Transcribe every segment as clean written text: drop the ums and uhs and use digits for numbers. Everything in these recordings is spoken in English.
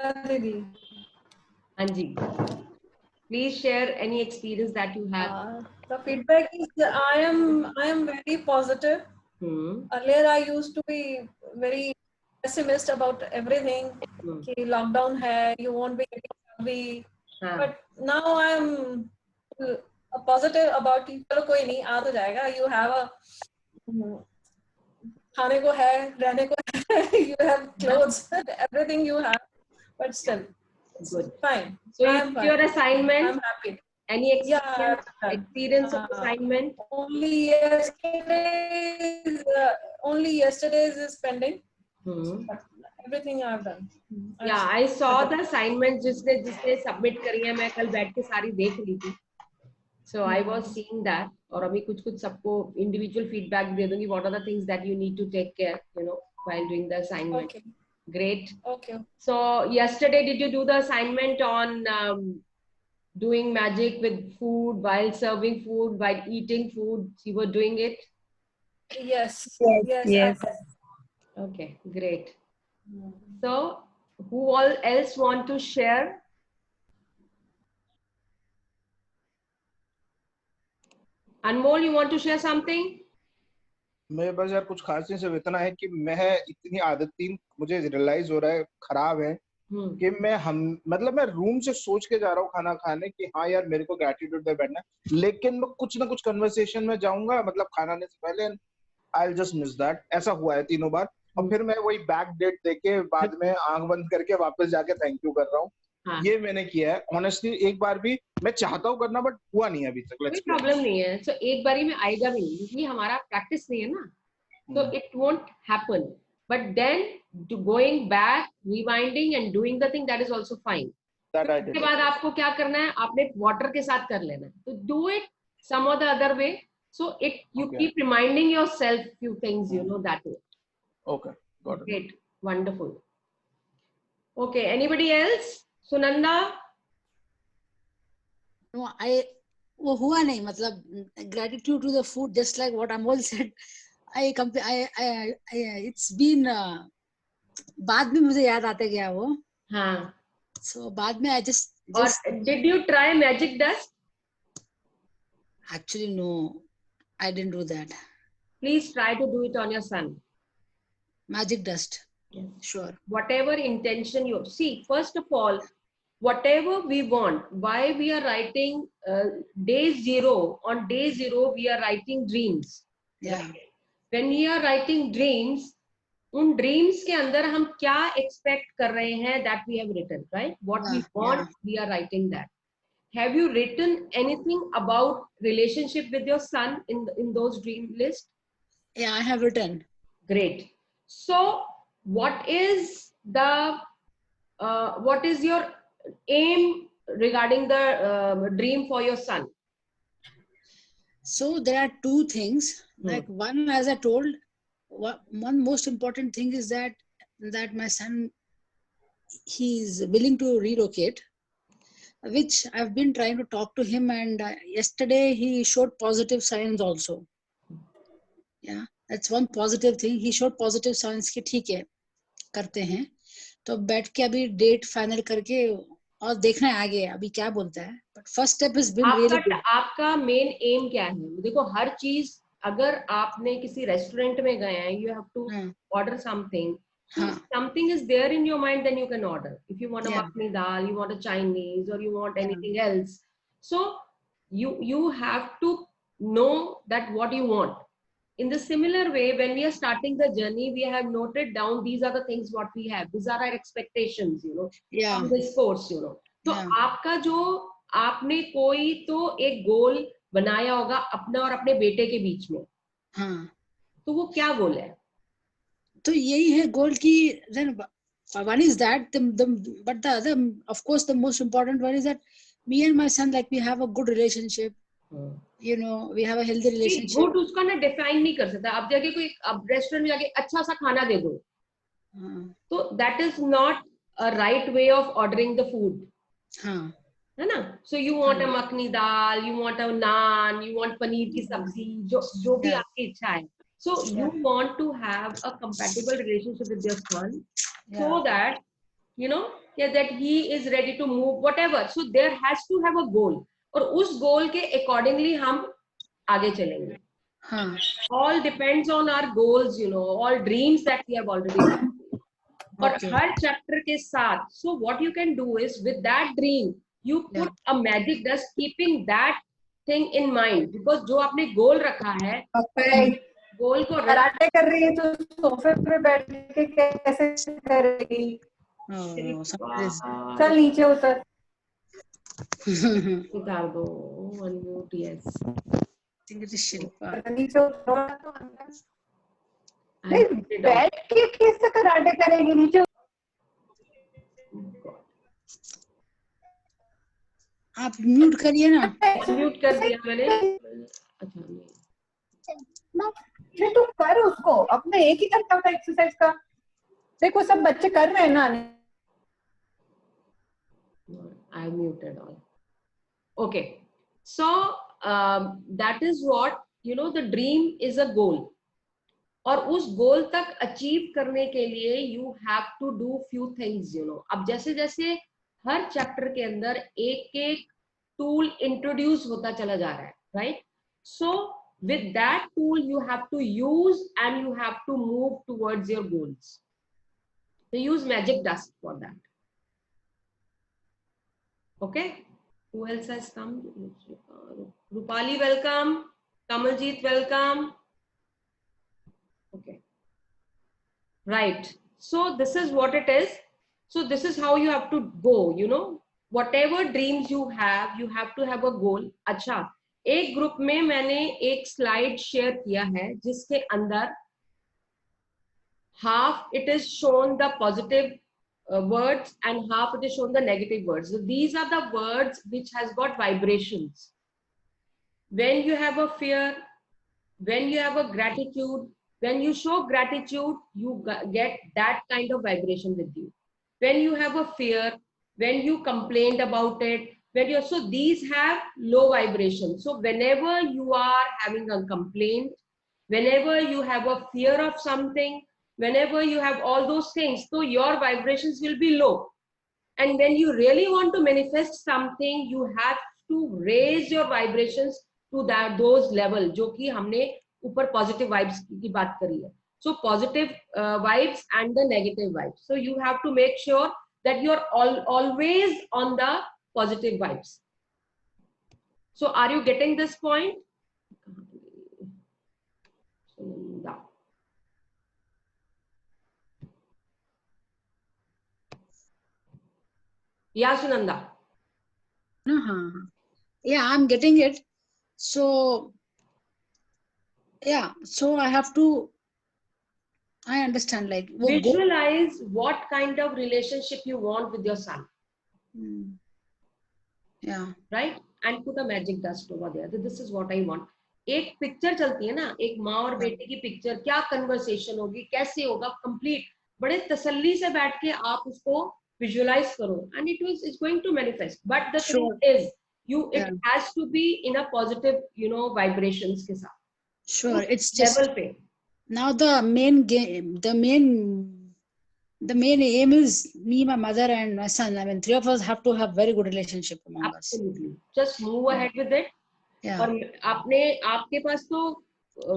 दीदी हाँ जी, please share any experience that you have. the feedback is I am very positive. Earlier I used to be very pessimist about everything. कि lockdown है, you won't be getting hungry. But now I am positive about it. चलो कोई नहीं, आ तो जाएगा. You have a खाने को है, रहने को है. You have clothes, everything you have. But still, Good. fine. So I you am did fine. your assignment. I'm happy. Any experience, Yeah, experience of assignment? Only yesterday's is pending. But everything I've done. Yeah, I saw the assignments जिसने submit करी है. मैं कल बैठ के सारी देख रही थी. So I was seeing that. और अभी कुछ सबको individual feedback दे दूँगी. What are the things that you need to take care, you know, while doing the assignment? Okay. Great. Okay. So yesterday, did you do the assignment on doing magic with food, while serving food, while eating food? You were doing it? Yes. Yes. Okay, great. So who all else want to share? Anmol, you want to share something? मेरे पास यार कुछ खास नहीं, सिर्फ इतना है कि मैं इतनी आदतें मुझे रियलाइज हो रहा है खराब है कि मैं रूम से सोच के जा रहा हूँ खाना खाने कि हाँ यार मेरे को ग्रेटिट्यूड पे बैठना है, लेकिन मैं कुछ ना कुछ कन्वर्सेशन में जाऊंगा मतलब खाना आने से पहले, आई विल जस्ट मिस दैट. ऐसा हुआ है 3 बार और फिर मैं वही बैक डेट देके बाद में आंख बंद करके वापस जाके थैंक यू कर रहा हूँ. ये मैंने किया है ऑनेस्टली. एक बार भी मैं चाहता हूँ करना बट हुआ नहीं अभी तक. कोई प्रॉब्लम नहीं है. सो एक बारी में आएगा भी नहीं क्योंकि हमारा प्रैक्टिस नहीं है ना. So it won't happen. But then going back, rewinding and doing the thing, that is also fine. उसके बाद आपको क्या करना है, आपने वाटर के साथ कर लेना है. So do it some or the other way. So you keep reminding yourself few things, you know, that way. Okay, got it. Great, wonderful. Okay, anybody else? Sunanda? No, वो हुआ नहीं, मतलब gratitude to the food, just like what Amol said. It's been बाद में मुझे याद आते गया वो. हाँ. So बाद में I just. Did you try magic dust? Actually no, I didn't do that. Please try to do it on your son. Magic dust. Yes. Sure. Whatever intention you see, first of all, whatever we want, why we are writing day 0, on day 0 we are writing dreams. Yeah. When we are writing dreams, उन dreams के अंदर हम क्या expect कर रहे हैं that we have written, right? What we want, we are writing that. Have you written anything about relationship with your son in those dream list? Yeah, I have written. Great. So what is your aim regarding the dream for your son? So there are 2 things. Like one, as I told, one most important thing is that my son, he is willing to relocate, which I've been trying to talk to him, and yesterday he showed positive signs also. Yeah, that's one positive thing. He showed positive signs कि ठीक है करते हैं. तो बैठ के अभी date final करके और देखना है आगे अभी क्या बोलता है. But first step has been really good. आपका मेन एम क्या है? देखो हर चीज, अगर आपने किसी रेस्टोरेंट में गए हैं, you have to order something. Something is there in your mind, then you can order. If you want a makhni dal, you want a Chinese, or you want anything else. So you have to know that what you want. In the similar way, when we are starting the journey, we have noted down these are the things what we have. These are our expectations, you know, from this course, you know. तो आपका जो आपने कोई तो एक गोल बनाया होगा अपना और अपने बेटे के बीच में. हाँ. तो वो क्या गोल है? तो यही है गोल की. Then one is that but the other, of course, the most important one is that me and my son, like, we have a good relationship. You know, we have a healthy relationship. Good उसका ना define नहीं कर सकता. अब जाके कोई restaurant में जाके अच्छा सा खाना दे दो, तो that is not a right way of ordering the food. हाँ. है ना? So you want a makhni dal, you want a naan, you want paneer की सब्जी, जो भी आपकी इच्छा है. So you want to have a compatible relationship with your son, so that, you know, that he is ready to move whatever. So there has to have a goal, और उस goal के accordingly हम आगे चलेंगे. हाँ. All depends on our goals, you know, all dreams that we have already done. और हर chapter के साथ, so what you can do is with that dream you put a magic dust keeping that thing in mind, because जो आपने goal रखा है, गोल को karate कर रही है तो सोफे पे बैठ के कैसे करेगी? चल नीचे उतर. उतार दो. Unmute, yes. नीचे उतर. नहीं, बैठ के कैसे कराटे करेगी? नीचे. आप म्यूट करिए ना. म्यूट कर दिया मैंने. अच्छा नहीं, तू कर उसको. अपने एक ही करता होता एक्सरसाइज का. देखो सब बच्चे कर रहे हैं ना. I muted all. Okay, so that is what, you know, the dream is a goal. और उस गोल तक अचीव करने के लिए you have to do few things, you know. अब जैसे जैसे हर चैप्टर के अंदर एक एक टूल इंट्रोड्यूस होता चला जा रहा है, right? So with that tool you have to use and you have to move towards your goals. So use magic dust for that. Okay, who else has come? Rupali, welcome. Kamaljeet, welcome. Okay, right. So this is what it is. So this is how you have to go, you know, whatever dreams you have to have a goal. अच्छा, एक group में मैंने एक slide share किया है जिसके अंदर half it is shown the positive words and half it is shown the negative words. So these are the words which has got vibrations. When you have a fear, when you have a gratitude, when you show gratitude, you get that kind of vibration with you. When you have a fear, when you complained about it, when you, so these have low vibration. So whenever you are having a complaint, whenever you have a fear of something, whenever you have all those things, so your vibrations will be low. And when you really want to manifest something, you have to raise your vibrations to that those level जो कि हमने ऊपर positive vibes की बात करी है. So positive vibes and the negative vibes. So you have to make sure that you're always on the positive vibes. So are you getting this point? Yeah, Sunanda. Yeah, I'm getting it. So yeah, so I have to, I understand, like visualize what kind of relationship you want with your son. Yeah, right, and put a magic dust over there. This is what I want. एक picture चलती है ना, एक माँ और बेटे की picture, क्या कन्वर्सेशन होगी, कैसे होगा, कंप्लीट बड़े तसल्ली से बैठ के आप उसको विजुअलाइज करो, and it's going to manifest. But the thing is, it has to be in a positive, you know, vibrations के साथ. Sure, it's just level पे. Now the main game, the main aim is me, my mother, and my son. I mean, three of us have to have very good relationship among us. Absolutely. Just move ahead with it. Yeah. और आपके पास तो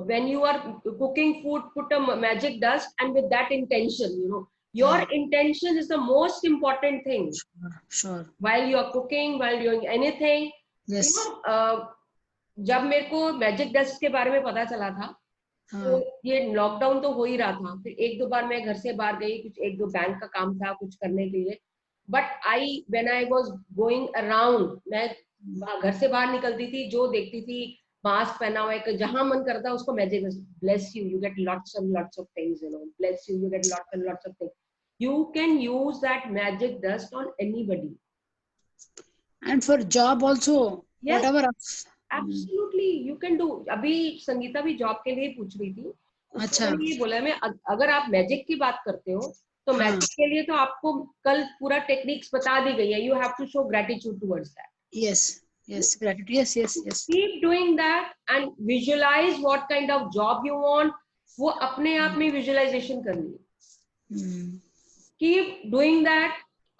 when you are cooking food, put a magic dust, and with that intention, you know, your intention is the most important thing. Sure. While you are cooking, while doing anything. Yes. You know, जब मेरे को magic dust के बारे में पता चला था, तो ये लॉकडाउन तो हो ही रहा था, फिर एक दो बार मैं घर से बाहर गई, कुछ एक दो बैंक का काम था कुछ करने के लिए, but when I was going around, मैं घर से बाहर निकलती थी, जो देखती थी मास्क पहना हुआ है, जहां मन करता है उसको magic dust, bless you, you get lots of things, you know, bless you, you get lots of things. You can use that magic dust on anybody. And for job also, yes, whatever. Absolutely, you can do. अभी संगीता भी job के लिए पूछ रही थी. अच्छा. मैंने ये बोला, मैं अगर आप मैजिक की बात करते हो तो मैजिक के लिए तो आपको कल पूरा टेक्निक्स बता दी गई है. You have to show gratitude towards that. Yes, gratitude. Yes. Keep doing that and visualize what kind of job you want. वो अपने आप में visualization करनी है. Keep doing that.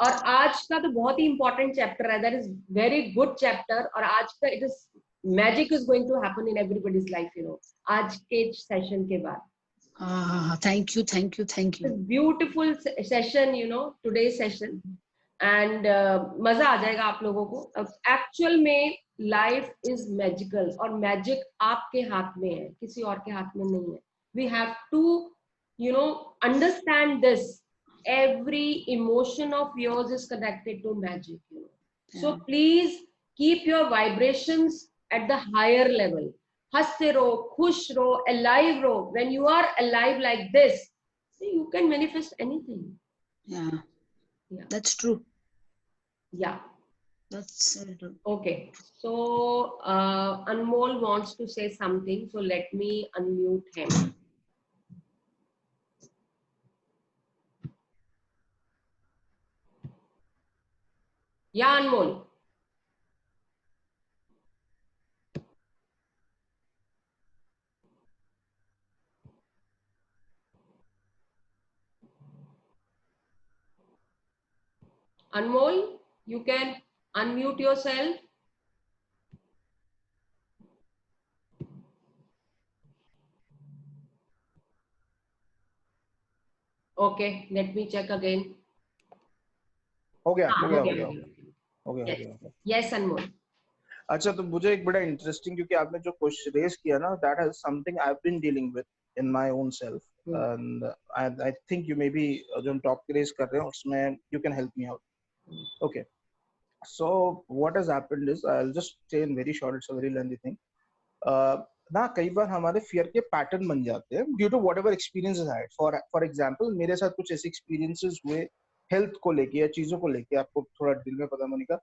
और आज का तो बहुत ही इंपॉर्टेंट चैप्टर है, that is very good chapter, और आज का it is magic is going to happen in everybody's life, you know, आज के सेशन के बाद. Thank you, thank you, thank you. Beautiful session, you know, today session, and मजा आ जाएगा आप लोगों को. एक्चुअल में लाइफ इज मैजिकल, और मैजिक आपके हाथ में है, किसी और के हाथ में नहीं है. We have to, you know, understand this. Every emotion of yours is connected to magic, you know. So please keep your vibrations at the higher level. Haste raho, khush raho, alive raho. When you are alive like this, see, you can manifest anything. Yeah, that's true. Yeah, that's true. Okay. So Anmol wants to say something, so let me unmute him. Yeah, Anmol. Anmol, you can unmute yourself. Okay, let me check again. हो गया. Yes, Anmol. अच्छा, तो मुझे एक बड़ा interesting, क्योंकि आपने जो क्वेश्चन रेज किया ना, that is something I have been dealing with in my own self, and I think you may be जो हम टॉपिक रेज कर रहे हैं उसमें you can help me out. Okay, so what has happened is, I will just say in very short, it's a very lengthy thing. ना कई बार हमारे fear के पैटर्न बन जाते हैं due to whatever experiences I had. For example, मेरे साथ कुछ ऐसे एक्सपीरियंसेस हुए हेल्थ को लेके या चीजों को लेके, आपको थोड़ा डिटेल में पता मोनिका,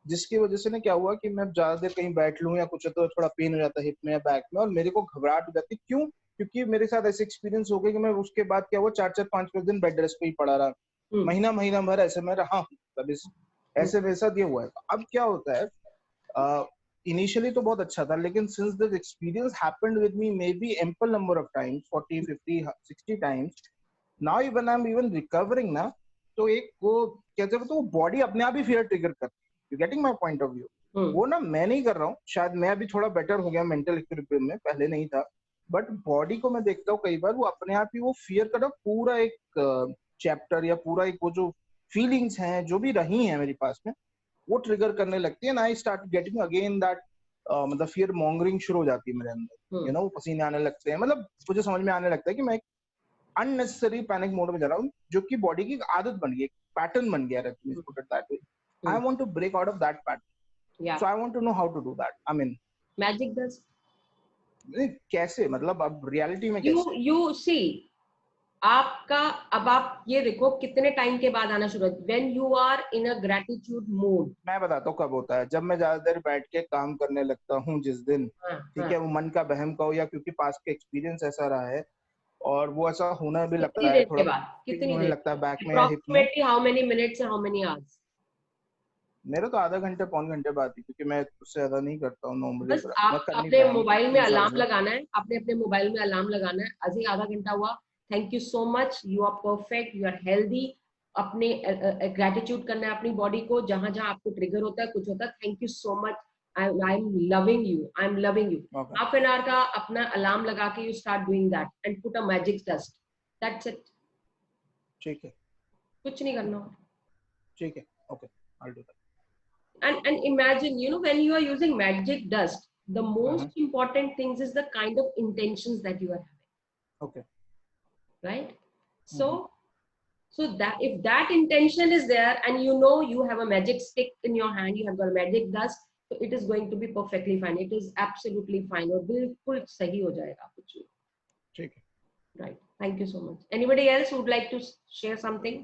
जिसकी वजह से ना क्या हुआ कि मैं ज्यादा देर कहीं बैठ लूं या कुछ तो थोड़ा पेन हो जाता है हिप में या बैक में, और मेरे को घबराहट हो जाती. क्यों? क्योंकि मेरे साथ ऐसे एक्सपीरियंस हो गए कि मैं उसके बाद क्या हुआ, 4-4, 5-5 दिन बेड रेस्ट पे ही पड़ा रहा, महीना भर ऐसे मैं रहा हूँ. तब ऐसे मेरे साथ ये हुआ है. अब क्या होता है, इनिशियली तो बहुत अच्छा था, लेकिन since this experience happened with me may be ample number of times, 40, 50, 60 times, now even I am even recovering ना, तो एक वो कहते हैं तो बॉडी अपने आप ही फियर ट्रिगर करती है. You getting my point of view? वो ना मैं नहीं कर रहा हूँ, शायद मैं अभी थोड़ा बेटर हो गया मेंटल इक्विलिब्रियम में, पहले नहीं था, बट बॉडी को मैं देखता हूँ कई बार वो अपने आप ही वो फियर का पूरा एक चैप्टर या पूरा एक वो जो फीलिंग्स हैं जो भी रही हैं मेरे पास में, वो ट्रिगर करने लगती है. I start getting again that, मतलब फियर मॉन्गरिंग शुरू हो जाती है मेरे अंदर, यू नो, पसीने आने लगते हैं, मतलब मुझे समझ में आने लगता है कि मैं अननेसेसरी पैनिक मोड में जा रहा हूँ, जो कि बॉडी की आदत बन गई, पैटर्न बन गया है. I want to break out of that pattern. Yeah. So I want to know how to do that. I mean, magic does. कैसे, मतलब अब रियलिटी में कैसे? You see, आपका अब आप ये देखो कितने टाइम के बाद आना शुरू होता है. When you are in a gratitude mood. मैं बताता हूँ कब होता है, जब मैं ज्यादा देर बैठ के काम करने लगता हूँ जिस दिन, ठीक है, वो मन का बहम का हो या क्योंकि पास के एक्सपीरियंस ऐसा रहा है, और वो ऐसा होना भी लगता है, थोड़ा कितनी देर लगता है बैक में या हिप में. How many minutes and how many hours? मेरा तो आधा घंटे पौन घंटे बाद ही, क्योंकि मैं उससे ज्यादा नहीं करता हूँ नॉर्मली. बस आप अपने मोबाइल में अलार्म लगाना है, आपने अपने मोबाइल में अलार्म लगाना है. अभी आधा घंटा हुआ, thank you so much, you are perfect, you are healthy. अपने ग्रेटिट्यूड करना है अपनी बॉडी को, जहां जहां आपको ट्रिगर होता है, कुछ होता है, thank you so much, I am loving you, I am loving you. Half an hour का अपना अलार्म लगा के you start doing that and put a magic dust. That's it. ठीक है, कुछ नहीं करना. ठीक है, okay, I will do that. And imagine, you know, when you are using magic dust, the most important things is the kind of intentions that you are having. Okay. Right? So that if that intention is there and you know you have a magic stick in your hand, you have got magic dust, so it is going to be perfectly fine. It is absolutely fine. और बिल्कुल सही हो जाएगा कुछ भी. ठीक है. Right. Thank you so much. Anybody else would like to share something?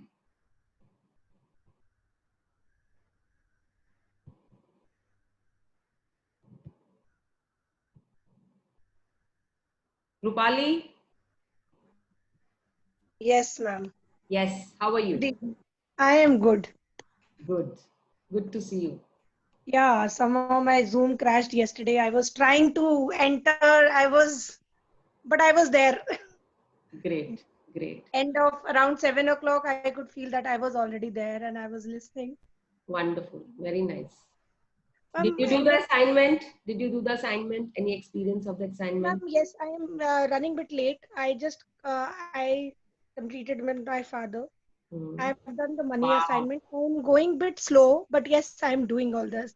Rupali? Yes, ma'am. Yes. How are you? I am good. Good. Good to see you. Yeah, somehow my Zoom crashed yesterday. I was trying to enter. But I was there. Great. Great. End of around 7 o'clock, I could feel that I was already there and I was listening. Wonderful. Very nice. Did you do the assignment? Did you do the assignment? Any experience of the assignment? Yes, I am running a bit late. I just I completed with my father. I have done the money assignment. I'm going a bit slow, but yes, I'm doing all this.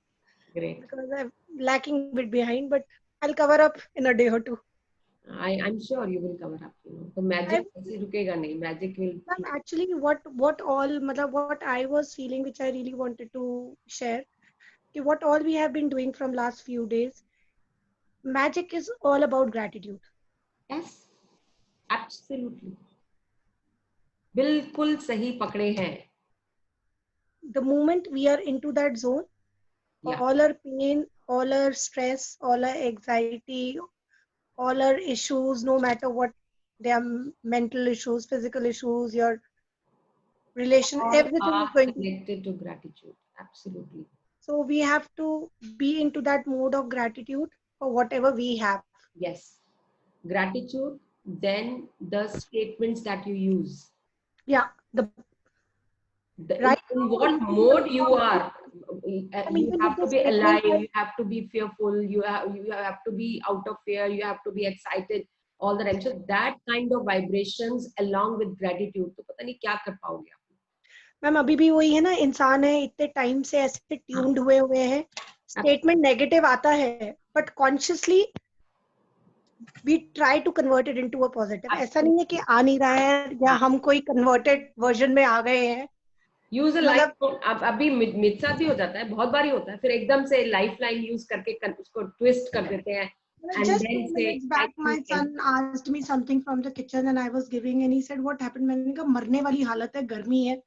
Great. Because I'm lacking a bit behind, but I'll cover up in a day or two. I'm sure you will cover up. The magic rukega nahi. Magic will. Actually, what I was feeling, which I really wanted to share, what all we have been doing from last few days, magic is all about gratitude. Yes, absolutely. बिल्कुल सही पकड़े हैं. The moment we are into that zone, all our pain, all our stress, all our anxiety, all our issues, no matter what they are, mental issues, physical issues, your relation, everything is going connected to gratitude. Absolutely. So we have to be into that mode of gratitude for whatever we have. Yes. Gratitude, then the statements that you use. Yeah. Right. In what mode you are. You have to be alive, you have to be fearful, you have to be out of fear, you have to be excited all the time. So that kind of vibrations along with gratitude, तो पता नहीं क्या कर पाओगे आप. Ma'am अभी भी वही है ना, इंसान है, इतने टाइम से ऐसे ट्यून्ड हुए हैं, स्टेटमेंट नेगेटिव आता है, but consciously we try to convert it into a positive. ऐसा नहीं है कि आ नहीं रहा है या हम कोई कन्वर्टेड वर्जन में आ गए हैं. यूज लाइफ अभी मेरे साथ भी हो जाता है, बहुत बार ही होता है, फिर एकदम से लाइफ लाइन यूज करके उसको ट्विस्ट कर देते हैं. Just 2 minutes back, my son asked me something from the kitchen and I was giving, and he said, "What happened?" मैंने कहा मरने वाली हालत है, गर्मी है.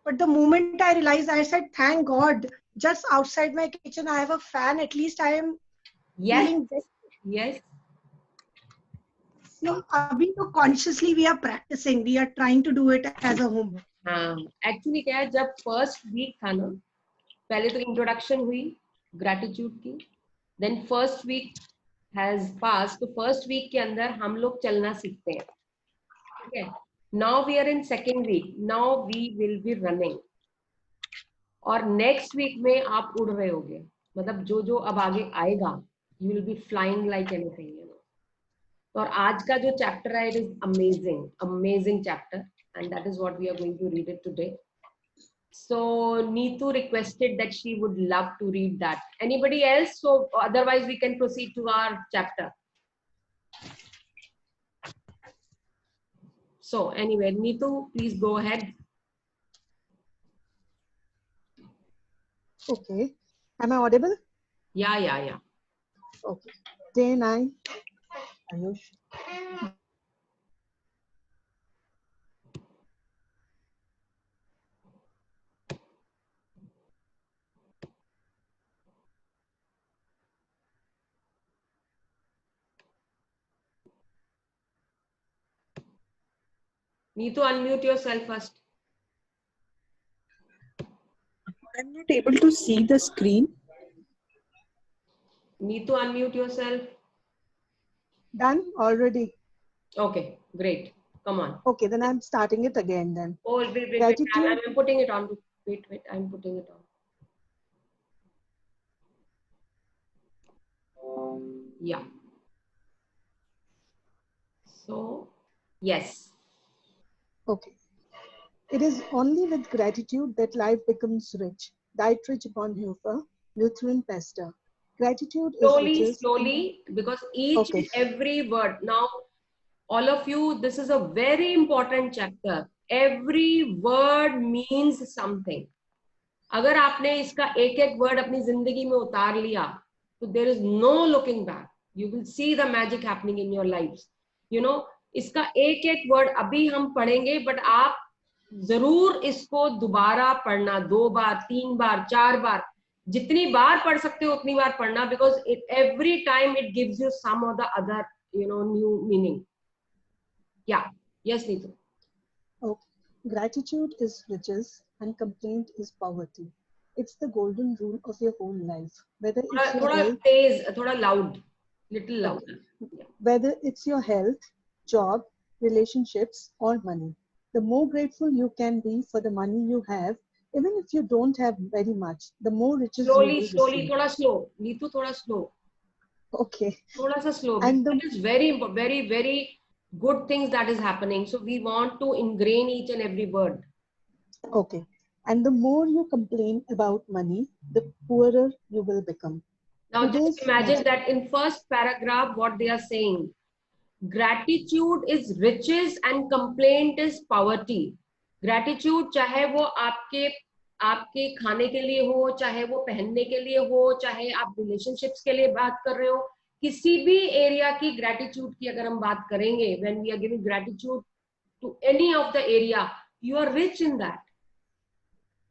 But the moment I realized, I said, "Thank God, just outside my kitchen, I have a fan. At least I am feeling this." Yes. No, abhi to consciously we are practicing. We are trying to do it as a homework. हाँ, actually क्या है, जब first week था ना, पहले तो introduction हुई gratitude की, देन फर्स्ट वीक हैज पास, तो फर्स्ट वीक के अंदर हम लोग चलना सीखते हैं. ठीक है. Now we are in second week, now we will be running, और नेक्स्ट वीक में आप उड़ रहे होगे, मतलब जो जो अब आगे आएगा, you will be flying like anything. और आज का जो चैप्टर है, it is amazing, amazing chapter, and that is what we are going to read it today. So Neetu requested that she would love to read that. Anybody else? So otherwise we can proceed to our chapter. So anyway, Neetu, please go ahead. Okay. Am I audible? Yeah. Okay. Day 9. Ayush. Neetu, unmute yourself first. I'm not able to see the screen. Neetu, unmute yourself. Done already. Okay, great. Come on. Okay, then I'm starting it again then. Oh, wait. I'm putting it on. Wait. I'm putting it on. Yeah. So, yes. Okay. It is only with gratitude that life becomes rich. Dietrich Bonhoeffer, Lutheran pastor. Gratitude is slowly, because each and every word. Now, all of you, this is a very important chapter. Every word means something. अगर आपने इसका एक word अपनी जिंदगी में उतार लिया, तो there is no looking back. You will see the magic happening in your lives. इसका एक वर्ड अभी हम पढ़ेंगे, बट आप जरूर इसको दोबारा पढ़ना, 2 बार, 3 बार, 4 बार, जितनी बार पढ़ सकते हो उतनी बार पढ़ना, because every time it gives you some or the other new meaning. Yeah. Yes, Neetu. Okay. Gratitude is riches and complaint is poverty. It's the golden rule of your whole life. Whether it's your health, thoda loud, little louder. Okay. Yeah. Whether it's your health, job, relationships, or money. The more grateful you can be for the money you have, even if you don't have very much, the more riches you will receive. Slowly, thoda slow. Neetu, thoda slow. Okay. Thoda sa slow. And it is very good things that is happening. So we want to ingrain each and every word. Okay. And the more you complain about money, the poorer you will become. Now just imagine that in first paragraph, what they are saying. Gratitude is riches and complaint is poverty. Gratitude चाहे वो आपके खाने के लिए हो, चाहे वो पहनने के लिए हो, चाहे आप रिलेशनशिप्स के लिए बात कर रहे हो, किसी भी एरिया की ग्रेटिट्यूड की अगर हम बात करेंगे, when we are giving gratitude to any of the area, you are rich in that.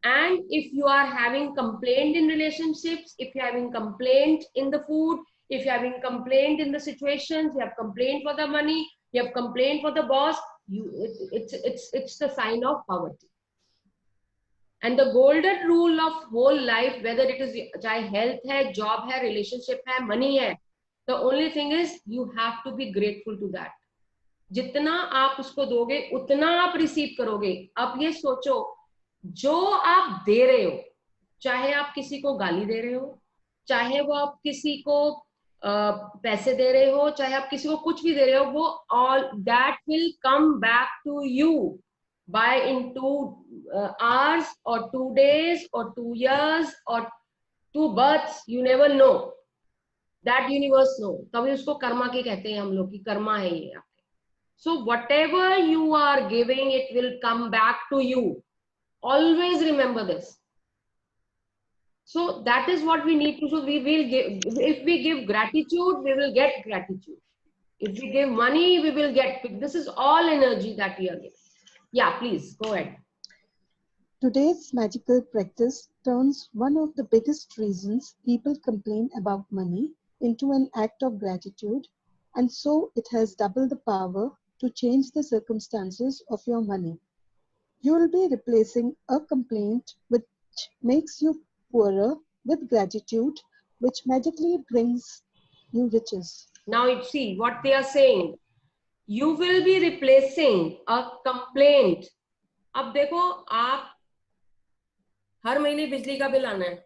And if you are having complaint in relationships, if you are having complaint in the food, if you are having complaint in the situations, you have complaint for the money, you have complaint for the boss, it's the sign of poverty. And the golden rule of whole life, whether it is चाहे health है, job है, relationship है, money है, the only thing is you have to be grateful to that. जितना आप उसको दोगे उतना आप रिसीव करोगे. अब ये सोचो, जो आप दे रहे हो, चाहे आप किसी को गाली दे रहे हो, चाहे वो आप किसी को पैसे दे रहे हो, चाहे आप किसी को कुछ भी दे रहे हो, वो all that will come back to you by in 2 hours or 2 days or 2 years or 2 births. You never know. That universe know. तभी उसको कर्मा के कहते हैं हम लोग, कि कर्मा है ये आपके. So whatever you are giving, it will come back to you. Always remember this. So that is what we need to. So we will give. If we give gratitude, we will get gratitude. If we give money, we will get. This is all energy that we are giving. Yeah, please go ahead. Today's magical practice turns one of the biggest reasons people complain about money into an act of gratitude, and so it has double the power to change the circumstances of your money. You will be replacing a complaint which makes you poorer with gratitude, which magically brings you riches. Now see what they are saying. You will be replacing a complaint. अब देखो, आप हर महीने बिजली का bill आना है,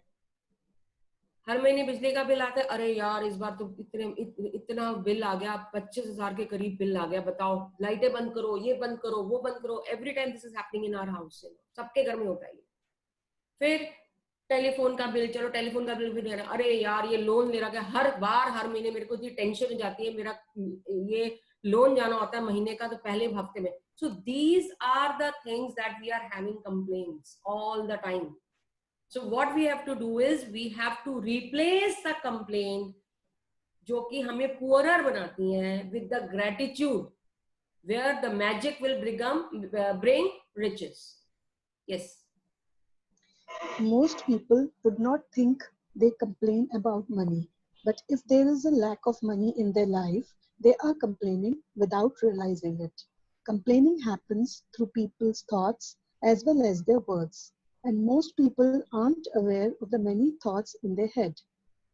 हर महीने बिजली का बिल आता है, अरे यार इस बार तो इतना बिल आ गया, 25,000 के करीब बिल आ गया, बताओ लाइटें बंद करो, ये बंद करो, वो बंद करो. Every time this is happening in our house. सबके घर में होता है. फिर टेलीफोन का बिल, चलो टेलीफोन का बिल भी देना, अरे यार ये लोन ले रखा है, हर बार हर महीने मेरे को इतनी टेंशन हो जाती है, मेरा ये लोन जाना होता है महीने का तो पहले हफ्ते में. So these are the things that we are having complaints all the time. So what we have to do is we have to replace the complaint जो कि हमें poorer बनाती हैं with the gratitude where the magic will bring riches. Yes. Most people would not think they complain about money, but if there is a lack of money in their life, they are complaining without realizing it. Complaining happens through people's thoughts as well as their words, and most people aren't aware of the many thoughts in their head.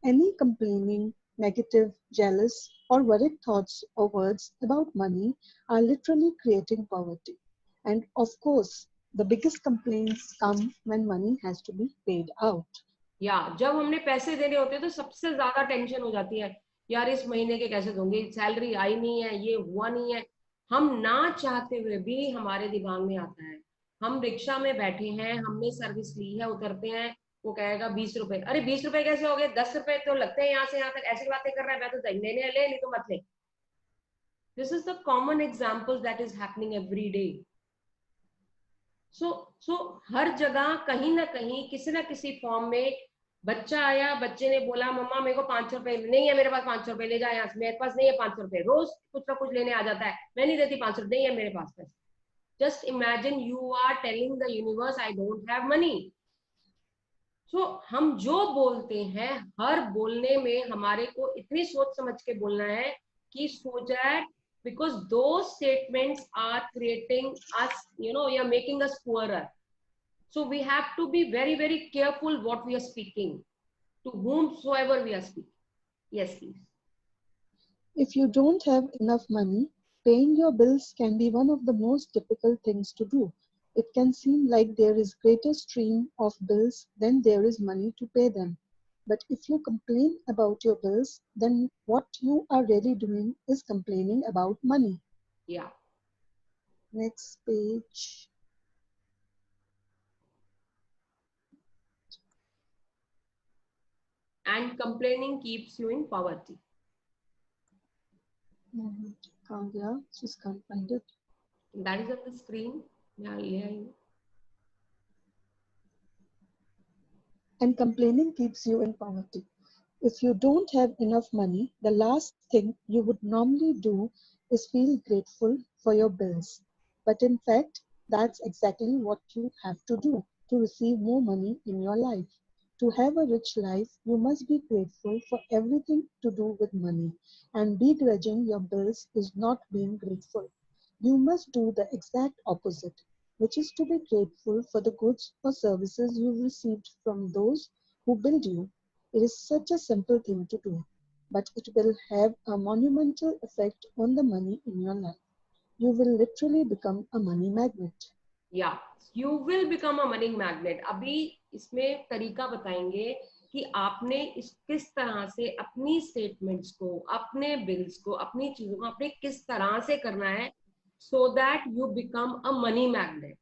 Any complaining, negative, jealous, or worried thoughts or words about money are literally creating poverty. And of course, the biggest complaints come when money has to be paid out. Yeah, जब हमने पैसे देने होते हैं तो सबसे ज्यादा tension हो जाती है, यार इस महीने के कैसे दूंगी, सैलरी आई नहीं है, ये हुआ नहीं है. हम ना चाहते हुए भी हमारे दिमाग में आता है. हम रिक्शा में बैठे हैं, हमने सर्विस ली है, उतरते हैं, वो कहेगा 20 रुपए. अरे 20 रुपए कैसे हो गए, 10 रुपए तो लगते हैं यहाँ से यहाँ तक, ऐसी बातें कर रहा है, मैं तो लेने ले, नहीं तो मत ले. This is the common example that is happening every day. So हर जगह कहीं ना कहीं किसी ना किसी फॉर्म में बच्चा आया, बच्चे ने बोला मम्मा मेरे को 500 रुपए नहीं है, मेरे पास 500 रुपए ले जा यहाँ से, मेरे पास नहीं है 500 रुपए. रोज कुछ ना कुछ लेने आ जाता है, मैं नहीं देती 500 रुपए, नहीं है मेरे पास पैसे. Just imagine you are telling the universe I don't have money. So हम जो बोलते हैं, हर बोलने में हमारे को इतनी सोच समझ के बोलना है कि so that because those statements are creating us, you're making us poorer. So we have to be very, very careful what we are speaking, to whomsoever we are speaking. Yes, please. If you don't have enough money, Paying your bills can be one of the most difficult things to do. It can seem like there is greater stream of bills than there is money to pay them. But if you complain about your bills, then what you are really doing is complaining about money. Yeah. Next page. And complaining keeps you in poverty. Just can't find it. That is on the screen. Yeah. And complaining keeps you in poverty. If you don't have enough money, the last thing you would normally do is feel grateful for your bills. But in fact, that's exactly what you have to do to receive more money in your life. To have a rich life, you must be grateful for everything to do with money. And begrudging your bills is not being grateful. You must do the exact opposite, which is to be grateful for the goods or services you've received from those who build you. It is such a simple thing to do, but it will have a monumental effect on the money in your life. You will literally become a money magnet. Yeah, you will become a money magnet. अभी इसमें तरीका बताएंगे कि आपने किस तरह से अपनी स्टेटमेंट्स को, अपने बिल्स को, अपनी चीजों को आपने किस तरह से करना है, so that you become a money magnet.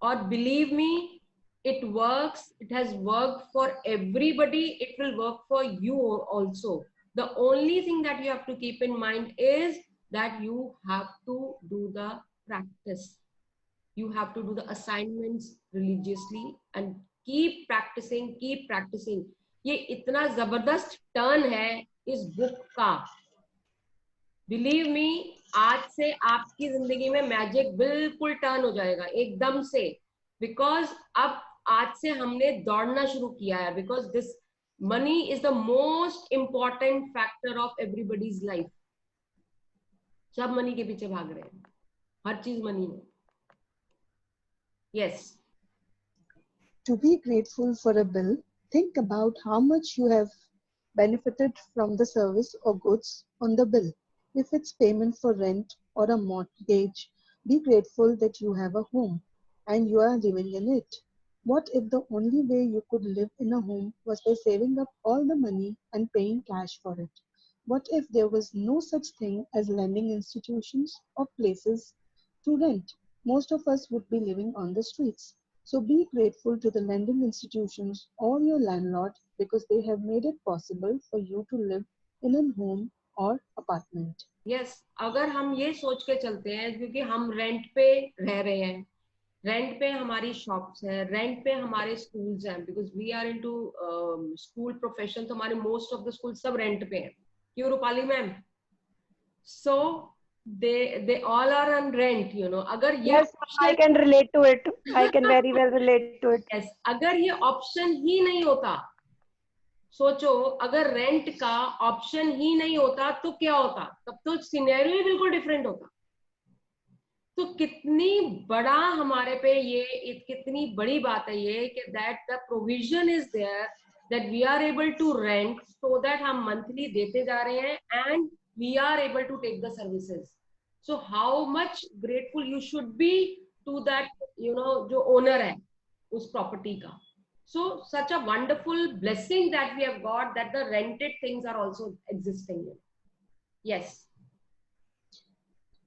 और believe me, it works. It has worked for everybody. It will work for you also. The only thing that you have to keep in mind is that you have to do the practice. You have to do the assignments religiously and keep practicing, keep practicing. ये इतना जबरदस्त turn है इस book का. Believe me, आज से आपकी जिंदगी में मैजिक बिल्कुल टर्न हो जाएगा एकदम से. Because अब आज से हमने दौड़ना शुरू किया है. Because this money is the most important factor of everybody's life. सब मनी के पीछे भाग रहे हैं. हर चीज मनी है. Yes. To be grateful for a bill, think about how much you have benefited from the service or goods on the bill. If it's payment for rent or a mortgage, be grateful that you have a home and you are living in it. What if the only way you could live in a home was by saving up all the money and paying cash for it? What if there was no such thing as lending institutions or places to rent? Most of us would be living on the streets. So be grateful to the lending institutions or your landlord because they have made it possible for you to live in a home or apartment. Yes, अगर हम ये सोच के चलते हैं क्योंकि हम rent पे रह रहे हैं, रेंट पे हमारी शॉप्स हैं, रेंट पे हमारे स्कूल्स हैं, because we are into school profession, तो हमारे मोस्ट ऑफ द स्कूल सब रेंट पे हैं. क्यों Rupali ma'am? So they all are on rent, you know. अगर ये yes, I can relate to it. I can very well relate to it. Yes, अगर ये ऑप्शन ही नहीं होता, सोचो अगर रेंट का ऑप्शन ही नहीं होता तो क्या होता? तब तो सिनेरियो ही बिल्कुल डिफरेंट होता. तो कितनी बड़ा हमारे पे ये कितनी बड़ी बात है ये कि that the provision is there that we are able to rent so that हम मंथली देते जा रहे हैं and we are able to take the services. So how much grateful you should be to that, you know, जो owner है उस property का. So such a wonderful blessing that we have got that the rented things are also existing. Yes.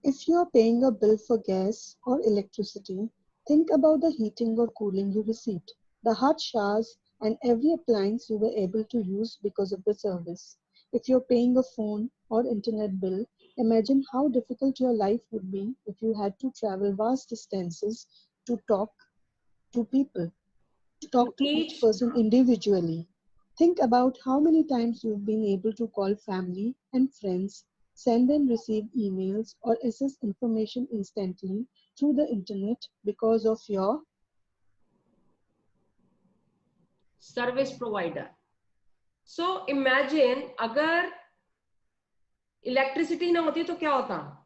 If you are paying a bill for gas or electricity, think about the heating or cooling you received, the hot showers and every appliance you were able to use because of the service. If you're paying a phone or internet bill, imagine how difficult your life would be if you had to travel vast distances to talk to people. Talk to each person individually. Think about how many times you've been able to call family and friends, send and receive emails, or access information instantly through the internet because of your service provider. So imagine अगर electricity ना होती तो क्या होता?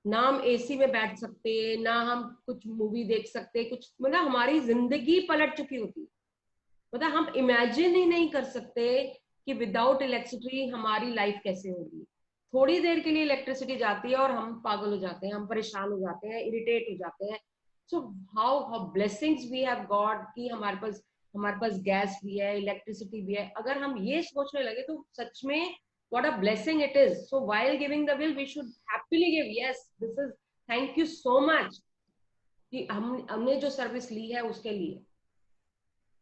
ना हम AC में बैठ सकते, ना हम कुछ मूवी देख सकते, कुछ मतलब हमारी जिंदगी पलट चुकी होती. मतलब हम इमेजिन ही नहीं कर सकते कि विदाउट इलेक्ट्रिसिटी हमारी लाइफ कैसे होगी. थोड़ी देर के लिए इलेक्ट्रिसिटी जाती है और हम पागल हो जाते हैं, हम परेशान हो जाते हैं, इरिटेट हो जाते हैं. So how blessings we have God कि हमारे पास गैस भी है, इलेक्ट्रिसिटी भी है. अगर हम ये सोचने लगे तो सच में what a blessing it is. So while giving the will we should happily give, yes, this is thank you so much कि हमने जो सर्विस ली है उसके लिए.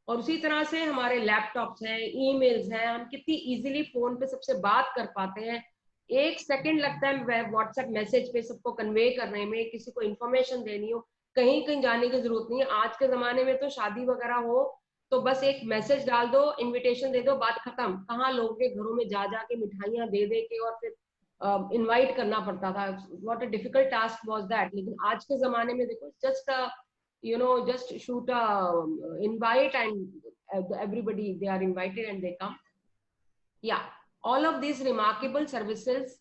और उसी तरह से हमारे लैपटॉप्स हैं, ईमेल्स हैं, हम कितनी इजीली फोन पे सबसे बात कर पाते हैं. 1 सेकंड लगता है व्हाट्सएप मैसेज पे सबको कन्वे करने में, किसी को इन्फॉर्मेशन देनी हो, कहीं कहीं जाने की जरूरत नहीं है. आज के जमाने में तो शादी वगैरह हो तो बस एक मैसेज डाल दो, इनविटेशन दे दो, बात खत्म. कहाँ लोगों के घरों में जा जाके मिठाइयां दे दे के और फिर इनवाइट करना पड़ता था. What a difficult task was that. लेकिन आज के जमाने में देखो, just just shoot a invite and everybody, they are invited and they come. Yeah, all of these remarkable services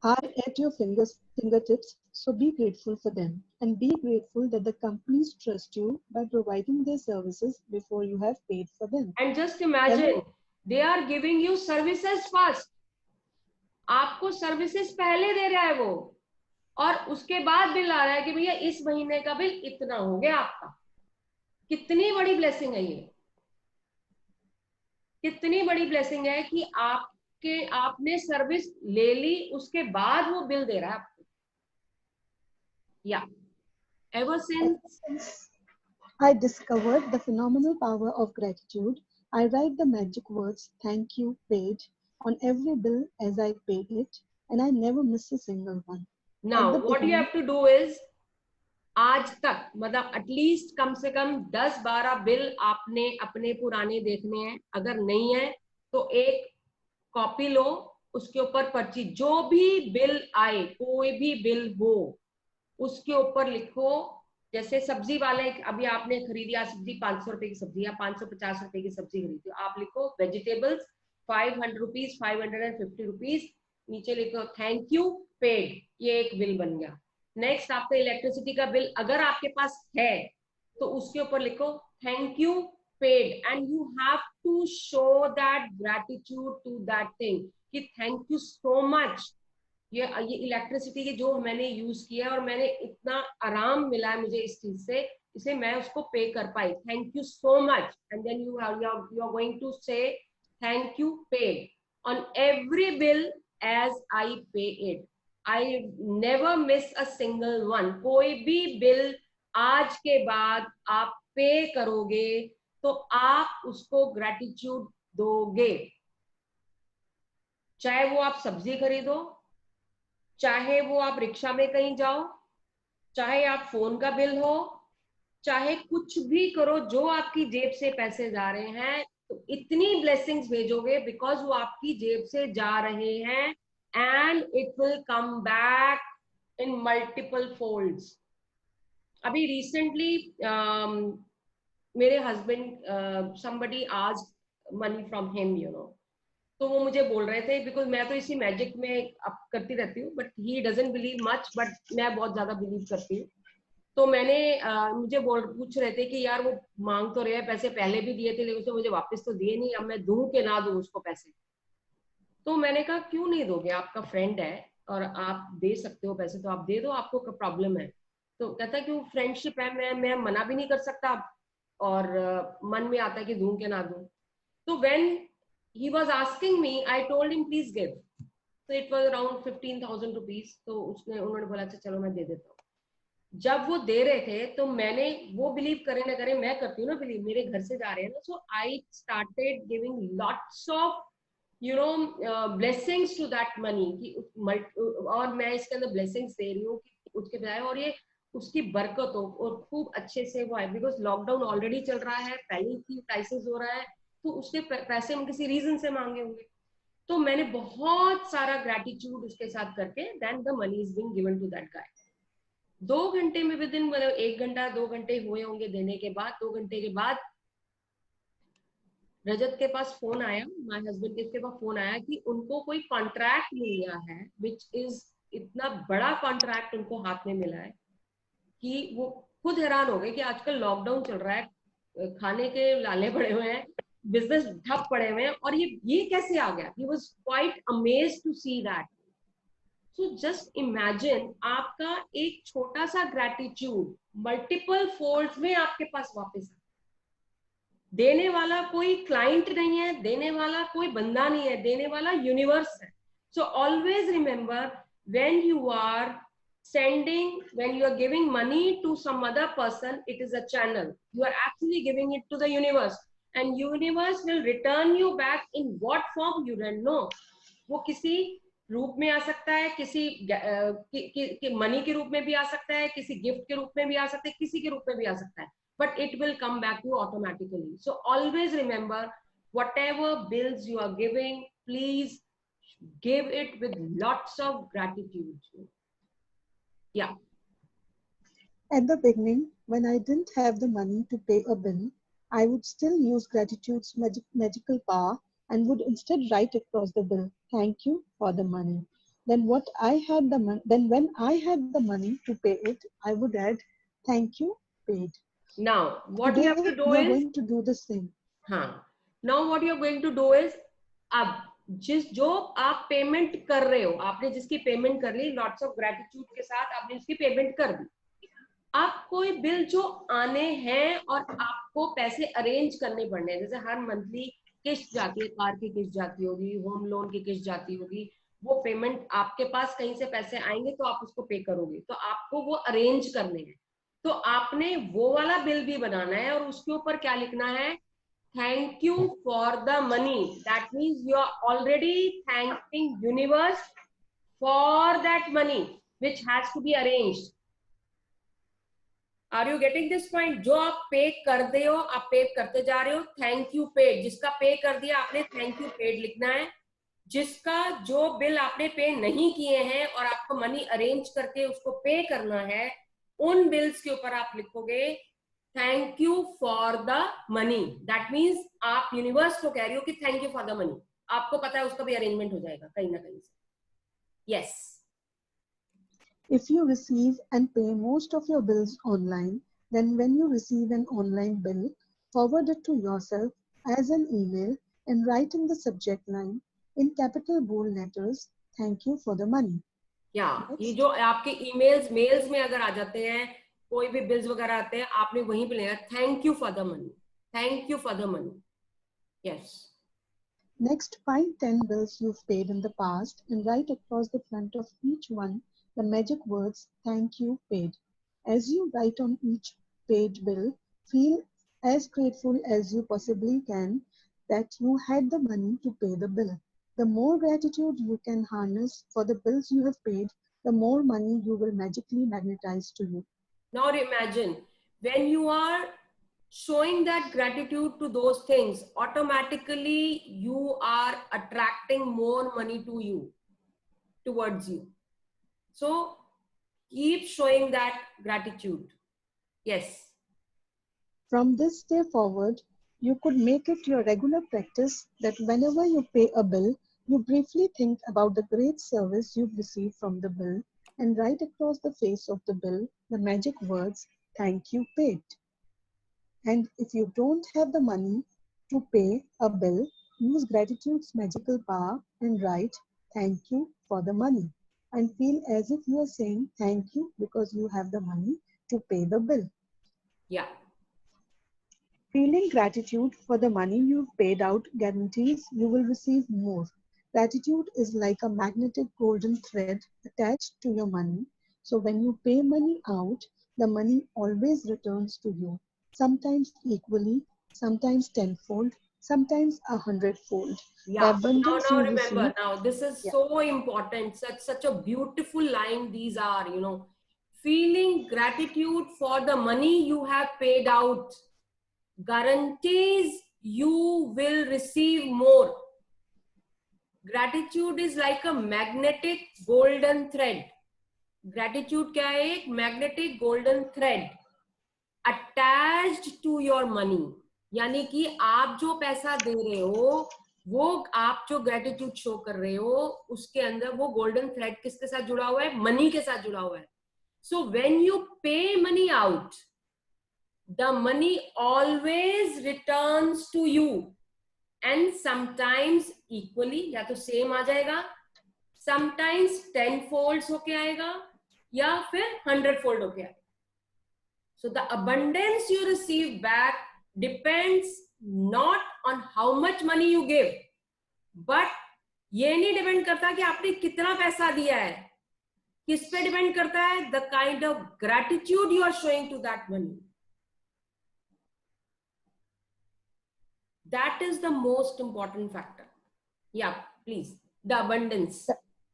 are at your fingertips, so be grateful for them, and be grateful that the companies trust you by providing their services before you have paid for them. And just imagine, they are giving you services first. आपको services पहले दे रहा है वो, और उसके बाद bill आ रहा है कि भैया इस महीने का बिल इतना हो गया आपका. कितनी बड़ी ब्लेसिंग है ये, कितनी बड़ी ब्लेसिंग है कि आपने सर्विस ले ली, उसके बाद वो बिल दे रहा है आपको. या ever since I discovered the phenomenal power of gratitude, I write the magic words thank you paid on every bill as I pay it, and I never miss a single one. Now what you have to do is, आज तक मतलब at least कम से कम 10-12 bill आपने अपने पुराने देखने हैं. अगर नहीं है तो एक कॉपी लो, उसके ऊपर पर्ची, जो भी बिल आए, कोई भी बिल हो, उसके ऊपर लिखो. जैसे सब्जी वाले, अभी आपने खरीदी आज सब्जी 500 रुपए की सब्जी या 550 रुपए की सब्जी खरीदी, आप लिखो वेजिटेबल्स 500 रुपीज, 550 रुपीज, नीचे लिखो थैंक यू पेड. ये एक बिल बन गया. नेक्स्ट, आपका इलेक्ट्रिसिटी का बिल अगर आपके पास है तो उसके ऊपर लिखो thank you paid, and you have to show that gratitude to that thing कि थैंक यू सो मच. ये इलेक्ट्रिसिटी की जो मैंने यूज किया और मैंने इतना आराम मिला है मुझे इस चीज से, इसे मैं उसको पे कर पाई. Thank you so much. And then you are going to say thank you paid on every bill as I pay it. I never miss a single one. कोई भी बिल आज के बाद आप पे करोगे तो आप उसको ग्रैटिट्यूड दोगे. चाहे वो आप सब्जी खरीदो, चाहे वो आप रिक्शा में कहीं जाओ, चाहे आप फोन का बिल हो, चाहे कुछ भी करो, जो आपकी जेब से पैसे जा रहे हैं, तो इतनी ब्लेसिंग्स भेजोगे बिकॉज वो आपकी जेब से जा रहे हैं, and it will come back in multiple folds. अभी recently मेरे husband somebody asked money from him, तो वो मुझे बोल रहे थे, बिकॉज मैं तो इसी मैजिक में अब करती रहती हूँ, but he doesn't believe much, but मैं बहुत ज्यादा बिलीव करती हूँ. तो मैंने मुझे पूछ रहे थे कि यार वो मांग तो रहे हैं पैसे, पहले भी दिए थे लेकिन उसने मुझे वापस तो दिए नहीं, अब मैं दूं कि ना दूं उसको पैसे. तो मैंने कहा क्यों नहीं दोगे, आपका फ्रेंड है और आप दे सकते हो पैसे, तो आप दे दो, आपको क्या प्रॉब्लम है. तो कहता क्यों, फ्रेंडशिप है, मैं मना भी नहीं कर सकता, और मन में आता है कि दूं कि ना दूं. तो when he was asking me, I told him please give. तो इट वाज अराउंड 15,000 रुपीज. तो उन्होंने बोला अच्छा चलो मैं दे देता हूँ. जब वो दे रहे थे तो मैंने, वो बिलीव करे ना करे, मैं करती हूँ ना बिलीव, मेरे घर से जा रहे हैं ना, so I started giving lots of blessings to that money कि और मैं इसके अंदर blessings दे रही हूँ कि उसके बजाय, और ये उसकी बरकत हो और खूब अच्छे से वो है. बिकॉज लॉकडाउन ऑलरेडी चल रहा है, पहले की क्राइसिस हो रहा है, तो उसके पैसे हम किसी रीजन से मांगे होंगे. तो मैंने बहुत सारा ग्रेटिट्यूड उसके साथ करके then the money is being given to that guy. 2 घंटे में विद इन, मतलब 1 घंटा 2 घंटे हुए होंगे देने के बाद, 2 घंटे के बाद रजत के पास फोन आया, माय हस्बैंड के पास फोन आया कि उनको कोई कॉन्ट्रैक्ट मिल गया है, विच इज इतना बड़ा कॉन्ट्रैक्ट उनको हाथ में मिला है कि वो खुद हैरान हो गए कि आजकल लॉकडाउन चल रहा है, खाने के लाले पड़े हुए हैं, बिजनेस ठप पड़े हुए हैं, और ये कैसे आ गया. He was quite amazed to see that. So just imagine आपका एक छोटा सा ग्रेटिट्यूड मल्टीपल फोल्ड्स में आपके पास वापस। देने वाला कोई क्लाइंट नहीं है, देने वाला कोई बंदा नहीं है, देने वाला यूनिवर्स है. So always remember, when you are sending, when you are giving money to some other person, it is a channel. You are actually giving it to the universe, and universe will return you back in what form you don't know. वो किसी रूप में आ सकता है, किसी money के रूप में भी आ सकता है, किसी गिफ्ट के रूप में भी आ सकता है, किसी के रूप में भी आ सकता है, but it will come back to you automatically. So always remember, whatever bills you are giving, please give it with lots of gratitude. Yeah. At the beginning, when I didn't have the money to pay a bill, I would still use gratitude's magical power and would instead write across the bill, "Thank you for the money." Then when I had the money to pay it, I would add, "Thank you, paid." Now what Today, you have to do we are is going to do the same. Now what you are going to do is, अब जो आप payment कर रहे हो, आपने जिसकी payment कर ली, lots of gratitude के साथ आपने उसकी पेमेंट कर दी, आप कोई बिल जो आने हैं और आपको पैसे अरेंज करने पड़ने हैं, जैसे हर मंथली किस्त जाती है, कार की किस्त जाती होगी, होम लोन की किस्त जाती होगी, वो पेमेंट आपके पास कहीं से पैसे आएंगे तो आप उसको पे करोगे, तो आपको वो अरेंज करने हैं, तो आपने वो वाला बिल भी बनाना है और उसके ऊपर क्या लिखना है, thank you for the money. That means you are already thanking universe for that money which has to be arranged. Are you getting this point? जो आप पे कर दे हो, आप पे करते जा रहे हो, थैंक यू पेड, जिसका पे कर दिया आपने थैंक यू पेड लिखना है, जिसका जो बिल आपने पे नहीं किए हैं और आपको मनी अरेंज करके उसको पे करना है, उन बिल्स के ऊपर आप लिखोगे thank you for the money. That means आप यूनिवर्स को कह रही हो कि thank you for the money. आपको पता है उसका भी अरेंजमेंट हो जाएगा कहीं ना कहीं से. Yes. If you receive and pay most of your bills online, then when you receive an online bill, forward it to yourself as an email and write in the subject line in capital bold letters, "Thank you for the money." ये जो आपके emails mails में अगर आ जाते हैं, कोई भी bills वगैरह आते हैं, आपने वहीं पे लिखा thank you for the money, thank you for the money. Yes. Next, find 10 bills you've paid in the past and write across the front of each one the magic words, "Thank you, paid." As you write on each paid bill, feel as grateful as you possibly can that you had the money to pay the bill. The more gratitude you can harness for the bills you have paid, the more money you will magically magnetize to you. Now imagine, when you are showing that gratitude to those things, automatically you are attracting more money to you, towards you. So keep showing that gratitude. Yes. From this day forward, you could make it your regular practice that whenever you pay a bill, you briefly think about the great service you've received from the bill and write across the face of the bill the magic words, "Thank you, paid." And if you don't have the money to pay a bill, use gratitude's magical power and write, "Thank you for the money," and feel as if you are saying thank you because you have the money to pay the bill. Yeah. Feeling gratitude for the money you've paid out guarantees you will receive more. Gratitude is like a magnetic golden thread attached to your money. So when you pay money out, the money always returns to you. Sometimes equally, sometimes tenfold, sometimes 100-fold. Yeah. Now remember, now this is so important. Such a beautiful line these are, you know. Feeling gratitude for the money you have paid out guarantees you will receive more. Gratitude is like a magnetic golden thread. Gratitude क्या है? एक magnetic golden thread attached to your money. यानी कि आप जो पैसा दे रहे हो, वो आप जो gratitude show कर रहे हो, उसके अंदर वो golden thread किसके साथ जुड़ा हुआ है? Money के साथ जुड़ा हुआ है. So when you pay money out, the money always returns to you, and sometimes equally, या तो same आ जाएगा, समटाइम्स 10 फोल्ड्स होके आएगा या फिर 100 फोल्ड होके आएगा. So the abundance you receive back depends not on how much money you give, but ये नहीं डिपेंड करता कि आपने कितना पैसा दिया है. किस पे डिपेंड करता है? The kind of gratitude you are showing to that money. That is the most important factor. Yeah, please. The abundance.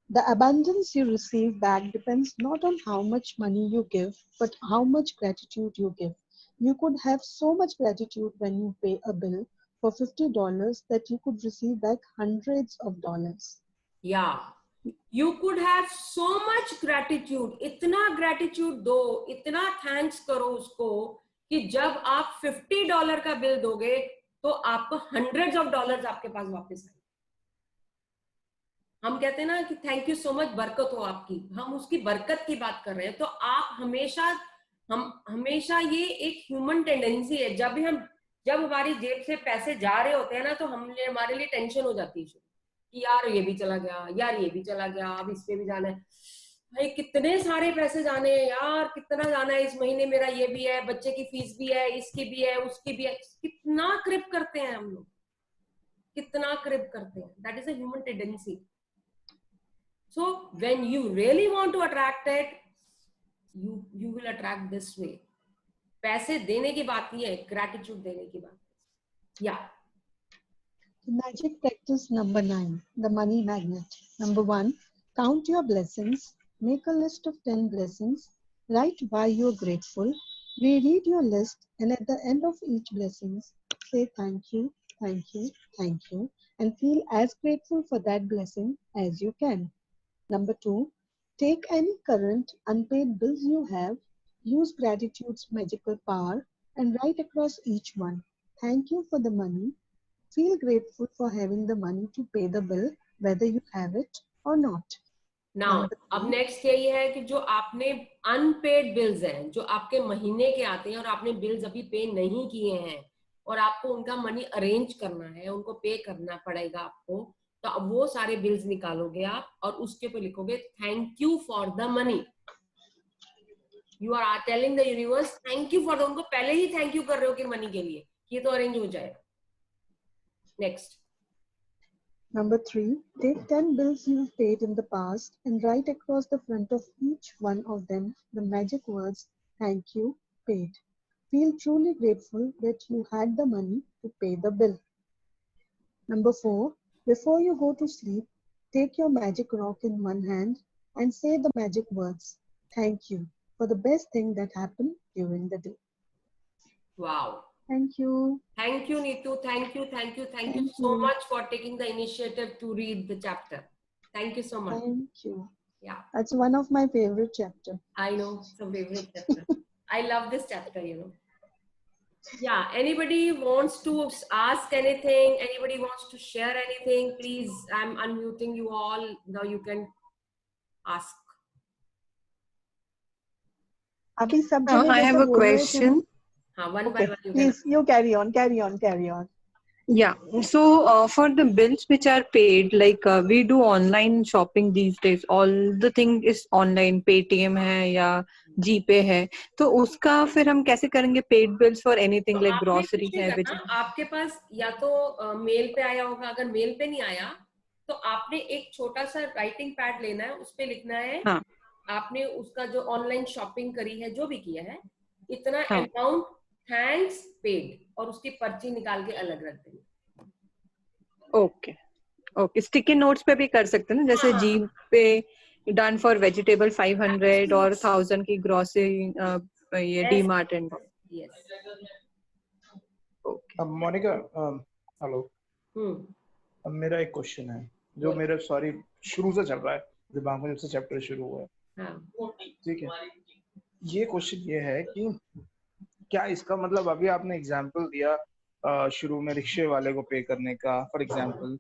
The abundance you receive back depends not on how much money you give, but how much gratitude you give. You could have so much gratitude when you pay a bill for $50 that you could receive back hundreds of dollars. Yeah. You could have so much gratitude. इतना gratitude दो, इतना thanks करो उसको कि जब आप $50 का bill दोगे तो आपको hundreds of dollars आपके पास वापस आए. हम कहते हैं ना कि थैंक यू सो मच, बरकत हो आपकी. हम उसकी बरकत की बात कर रहे हैं. तो आप हमेशा ये एक ह्यूमन टेंडेंसी है. जब हमारी जेब से पैसे जा रहे होते हैं ना, तो हमारे लिए टेंशन हो जाती है कि यार ये भी चला गया, यार ये भी चला गया, अब इस पे भी जाना है. भाई कितने सारे पैसे जाने हैं यार, कितना जाना है इस महीने, मेरा ये भी है, बच्चे की फीस भी है, इसकी भी है, उसकी भी है. कितना क्रिप करते हैं हम लोग, कितना क्रिप करते हैं. That is a human tendency. So when you really want to attract it, you will attract this way. पैसे देने की बात नहीं है, gratitude देने की बात. Yeah. Magic practice number 9, the money magnet. Number 1, count your blessings. Make a list of 10 blessings. Write why you're grateful. Reread your list, and at the end of each blessing, say thank you, thank you, thank you, and feel as grateful for that blessing as you can. Number 2, take any current unpaid bills you have, use gratitude's magical power, and write across each one. Thank you for the money. Feel grateful for having the money to pay the bill, whether you have it or not. Now, अब next ये है कि जो आपने unpaid bills हैं, जो आपके महीने के आते हैं और आपने bills अभी pay नहीं किए हैं और आपको उनका money arrange करना है, उनको pay करना पड़ेगा आपको, तो अब वो सारे bills निकालोगे आप और उसके ऊपर लिखोगे thank you for the money. You are telling the universe thank you for the, उनको पहले ही thank you कर रहे हो कि money के लिए, ये तो arrange हो जाएगा. Next. Number 3, take 10 bills you've paid in the past and write across the front of each one of them the magic words, thank you, paid. Feel truly grateful that you had the money to pay the bill. Number 4, before you go to sleep, take your magic rock in one hand and say the magic words, thank you, for the best thing that happened during the day. Wow. Thank you. Thank you, Neetu. Thank you so much for taking the initiative to read the chapter. Thank you so much. Thank you. Yeah. That's one of my favorite chapters. I know, it's a favorite chapter. I love this chapter, you know. Yeah, anybody wants to ask anything, anybody wants to share anything, please, I'm unmuting you all. Now you can ask. I have a question. One by one. Please, you carry on. Yeah, so for the bills which are paid, like we do online shopping these days, all the thing is online, Paytm है या GPay है, तो उसका फिर हम कैसे करेंगे paid bills for anything like grocery है? आपके पास या तो मेल पे आया होगा, अगर मेल पे नहीं आया तो आपने एक छोटा सा राइटिंग पैड लेना है, उस पे लिखना है हाँ. आपने उसका जो ऑनलाइन शॉपिंग करी है, जो भी किया है, इतना अमाउंट थैंक्स पेड, और उसकी पर्ची निकाल के अलग रख देंगे. ओके स्टिकी नोट्स पे भी कर सकते हैं ना, जैसे जी पे डन फॉर वेजिटेबल 500 और 1000 की ग्रोसरी ये डीमार्ट एंड. यस. अब मोनिका हेलो, अब मेरा एक क्वेश्चन है जो मेरे शुरू से चल रहा है, दिमाग में जब से चैप्टर शुरू हुआ है. ठीक है, ये क्वेश्चन ये है कि क्या इसका मतलब, अभी आपने एग्जांपल दिया शुरू में रिक्शे वाले को पे करने का फॉर एग्जांपल,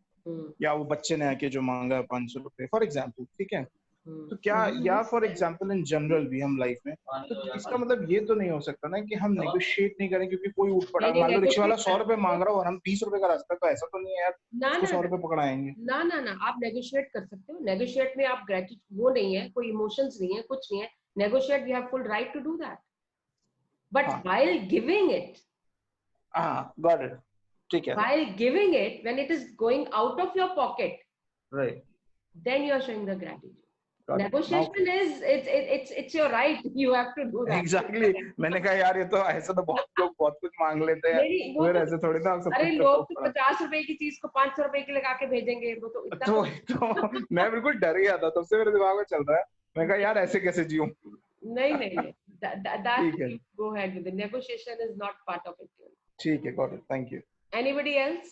या वो बच्चे ने आके जो मांगा 500 रुपए फॉर एग्जांपल, ठीक है, तो क्या, या फॉर एग्जांपल इन जनरल भी हम लाइफ में, तो इसका मतलब ये तो नहीं हो सकता ना कि हम नेगोशिएट नहीं करें क्योंकि कोई उठ पड़ा, मान लो रिक्शा वाला 100 रुपए मांग रहा हो और हम 30 रुपए का रास्ता, तो ऐसा तो नहीं है यार उसको 100 रुपए पकड़ाएंगे। ना ना ना, आप नेगोशिएट कर सकते हो। नेगोशिएट में आप ग्रेटिट्यूड, वो नहीं है, कोई इमोशंस नहीं है, कुछ नहीं है। Negotiate, we have full right to do that, but while giving it, got it, ठीक है, while giving it, when it is going out of your pocket, right, then you are showing the gratitude. Negotiation is it's your right, you have to do that. Exactly. मैंने कहा यार ये तो ऐसा तो बहुत लोग बहुत कुछ मांग लेते हैं, फिर ऐसे थोड़ी ना सब। अरे लोग तो 50 रुपए की चीज को 500 रुपए की लगा के भेजेंगे, वो तो इतना तो मैं बिल्कुल डर गया था, तब से मेरे दिमाग में चल रहा है, मैं कहा यार ऐसे कैसे जीऊं। नहीं, that go ahead with it. Negotiation is not part of it. ठीक है, got it, thank you. Anybody else?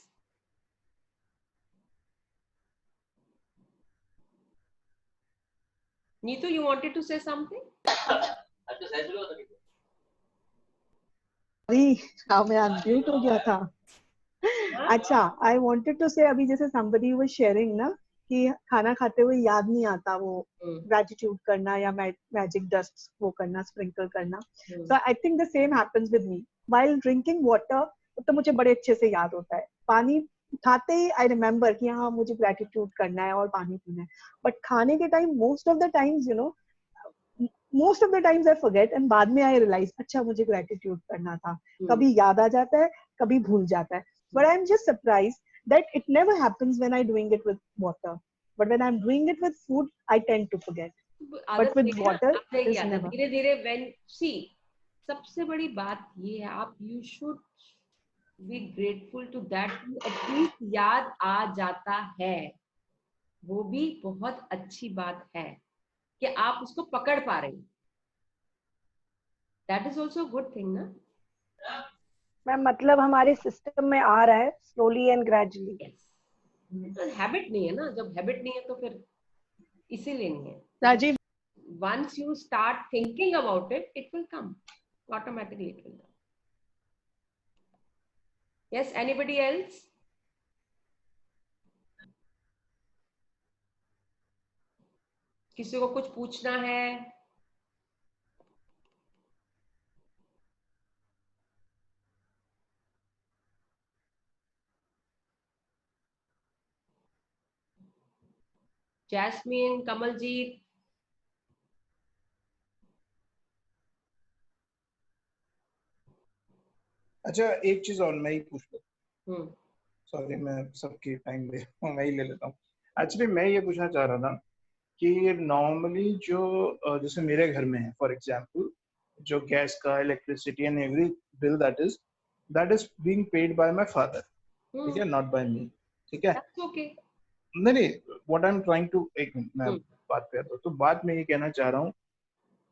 Neetu, you wanted to say something? अभी हाँ मैं अनम्यूट हो गया था। अच्छा, I wanted to say अभी जैसे somebody was sharing ना कि खाना खाते हुए याद नहीं आता वो gratitude करना या magic dust वो करना, sprinkle करना। So I think the same happens with me while drinking water। तो मुझे बड़े अच्छे से याद होता है, पानी खाते ही I remember कि हाँ मुझे gratitude करना है और पानी पीना है। But खाने के time most of the times you know, most of the times I forget and बाद में I realize अच्छा मुझे gratitude करना था। कभी याद आ जाता है, कभी भूल जाता है। But I'm just surprised that it never happens when I'm doing it with water. But when I'm doing it with food, I tend to forget. But with water, it's never. धीरे-धीरे when see, सबसे बड़ी बात ये है, आप you should be grateful to that, at least याद आ जाता है, वो भी बहुत अच्छी बात है कि आप उसको पकड़ पा रहे हैं। That is also a good thing ना। मैम मतलब हमारे सिस्टम में आ रहा है slowly and gradually। yes. Habit नहीं है ना, जब हैबिट नहीं है तो फिर इसीलिए नहीं है। Rajiv, once you start thinking about it, it will come automatically, it will come. Yes, anybody else? किसी को कुछ पूछना है? जैस्मीन, कमलजीत, अच्छा एक चीज और मैं ही पूछ लूं, सॉरी मैं सबकी टाइम मैं ही ले लेता हूँ। एक्चुअली मैं ये पूछना चाह रहा था कि नॉर्मली जो जैसे मेरे घर में है फॉर एग्जांपल, जो गैस का, electricity and every bill that is being paid by my father, ठीक है, नॉट बाय मी, ठीक है। नहीं, what I am trying to, एक मिनट मैं बात पे आता हूँ। तो बात मैं ये कहना चाह रहा हूँ